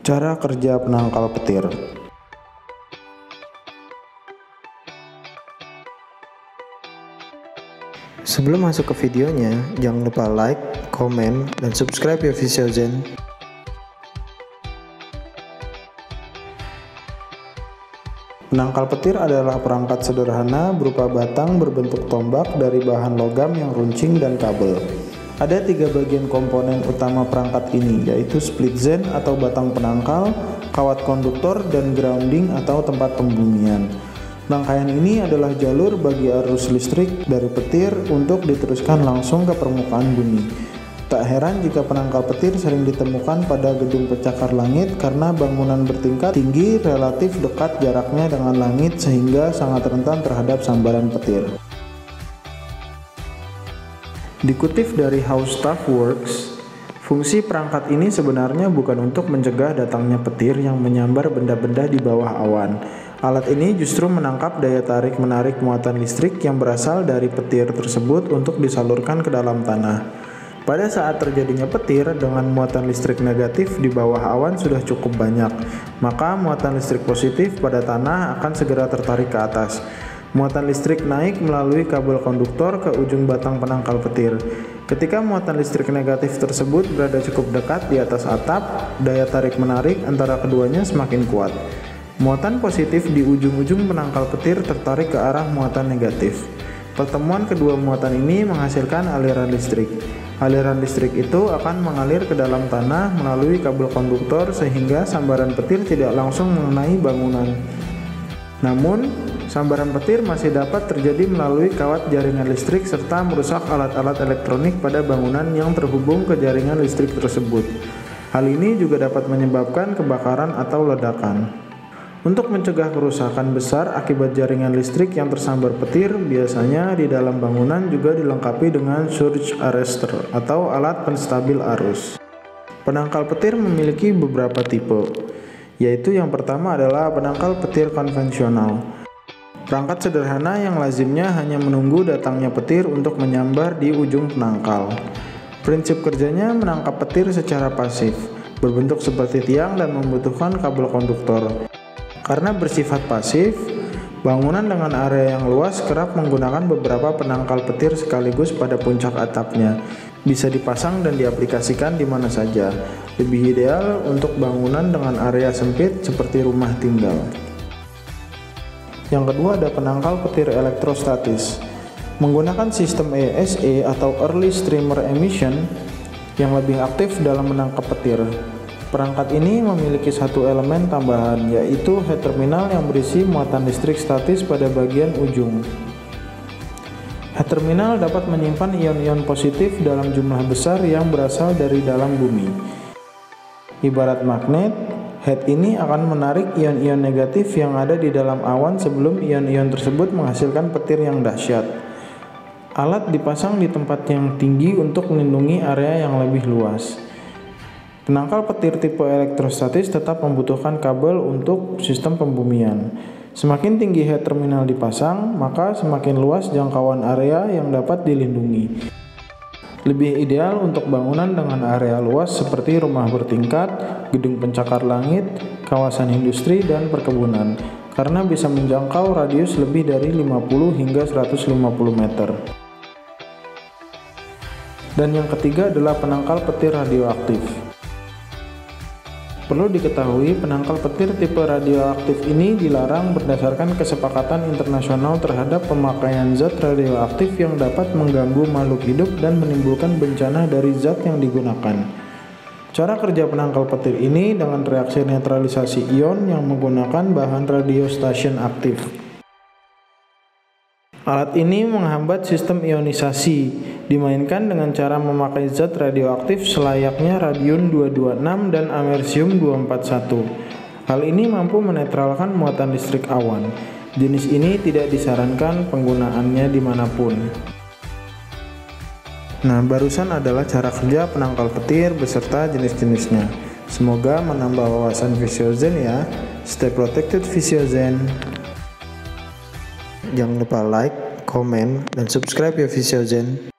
Cara kerja penangkal petir. Sebelum masuk ke videonya, jangan lupa like, komen, dan subscribe ya Visiozen. Penangkal petir adalah perangkat sederhana berupa batang berbentuk tombak dari bahan logam yang runcing dan kabel. Ada 3 bagian komponen utama perangkat ini, yaitu split zen atau batang penangkal, kawat konduktor, dan grounding atau tempat pembumian. Rangkaian ini adalah jalur bagi arus listrik dari petir untuk diteruskan langsung ke permukaan bumi. Tak heran jika penangkal petir sering ditemukan pada gedung pencakar langit karena bangunan bertingkat tinggi relatif dekat jaraknya dengan langit sehingga sangat rentan terhadap sambaran petir. Dikutip dari How Stuff Works, fungsi perangkat ini sebenarnya bukan untuk mencegah datangnya petir yang menyambar benda-benda di bawah awan. Alat ini justru menangkap daya tarik-menarik muatan listrik yang berasal dari petir tersebut untuk disalurkan ke dalam tanah. Pada saat terjadinya petir dengan muatan listrik negatif di bawah awan sudah cukup banyak, maka muatan listrik positif pada tanah akan segera tertarik ke atas. Muatan listrik naik melalui kabel konduktor ke ujung batang penangkal petir. Ketika muatan listrik negatif tersebut berada cukup dekat di atas atap, daya tarik-menarik antara keduanya semakin kuat. Muatan positif di ujung-ujung penangkal petir tertarik ke arah muatan negatif. Pertemuan kedua muatan ini menghasilkan aliran listrik. Aliran listrik itu akan mengalir ke dalam tanah melalui kabel konduktor sehingga sambaran petir tidak langsung mengenai bangunan. Namun, sambaran petir masih dapat terjadi melalui kawat jaringan listrik serta merusak alat-alat elektronik pada bangunan yang terhubung ke jaringan listrik tersebut. Hal ini juga dapat menyebabkan kebakaran atau ledakan. Untuk mencegah kerusakan besar akibat jaringan listrik yang tersambar petir, biasanya di dalam bangunan juga dilengkapi dengan surge arrestor atau alat penstabil arus. Penangkal petir memiliki beberapa tipe, yaitu yang pertama adalah penangkal petir konvensional. Perangkat sederhana yang lazimnya hanya menunggu datangnya petir untuk menyambar di ujung penangkal. Prinsip kerjanya menangkap petir secara pasif, berbentuk seperti tiang dan membutuhkan kabel konduktor. Karena bersifat pasif, bangunan dengan area yang luas kerap menggunakan beberapa penangkal petir sekaligus pada puncak atapnya. Bisa dipasang dan diaplikasikan di mana saja. Lebih ideal untuk bangunan dengan area sempit seperti rumah tinggal. Yang kedua ada penangkal petir elektrostatis. Menggunakan sistem ESE atau Early Streamer Emission yang lebih aktif dalam menangkap petir. Perangkat ini memiliki satu elemen tambahan, yaitu head terminal yang berisi muatan listrik statis pada bagian ujung. Head terminal dapat menyimpan ion-ion positif dalam jumlah besar yang berasal dari dalam bumi. Ibarat magnet, head ini akan menarik ion-ion negatif yang ada di dalam awan sebelum ion-ion tersebut menghasilkan petir yang dahsyat. Alat dipasang di tempat yang tinggi untuk melindungi area yang lebih luas. Penangkal petir tipe elektrostatis tetap membutuhkan kabel untuk sistem pembumian. Semakin tinggi head terminal dipasang, maka semakin luas jangkauan area yang dapat dilindungi. Lebih ideal untuk bangunan dengan area luas seperti rumah bertingkat, gedung pencakar langit, kawasan industri, dan perkebunan, karena bisa menjangkau radius lebih dari 50 hingga 150 meter. Dan yang ketiga adalah penangkal petir radioaktif. Perlu diketahui, penangkal petir tipe radioaktif ini dilarang berdasarkan kesepakatan internasional terhadap pemakaian zat radioaktif yang dapat mengganggu makhluk hidup dan menimbulkan bencana dari zat yang digunakan. Cara kerja penangkal petir ini dengan reaksi netralisasi ion yang menggunakan bahan radiostasiun aktif. Alat ini menghambat sistem ionisasi, dimainkan dengan cara memakai zat radioaktif selayaknya radium-226 dan amerisium-241. Hal ini mampu menetralkan muatan listrik awan. Jenis ini tidak disarankan penggunaannya dimanapun. Nah, barusan adalah cara kerja penangkal petir beserta jenis-jenisnya. Semoga menambah wawasan Visiozen ya. Stay protected Visiozen. Jangan lupa like, komen, dan subscribe ya Visiozen.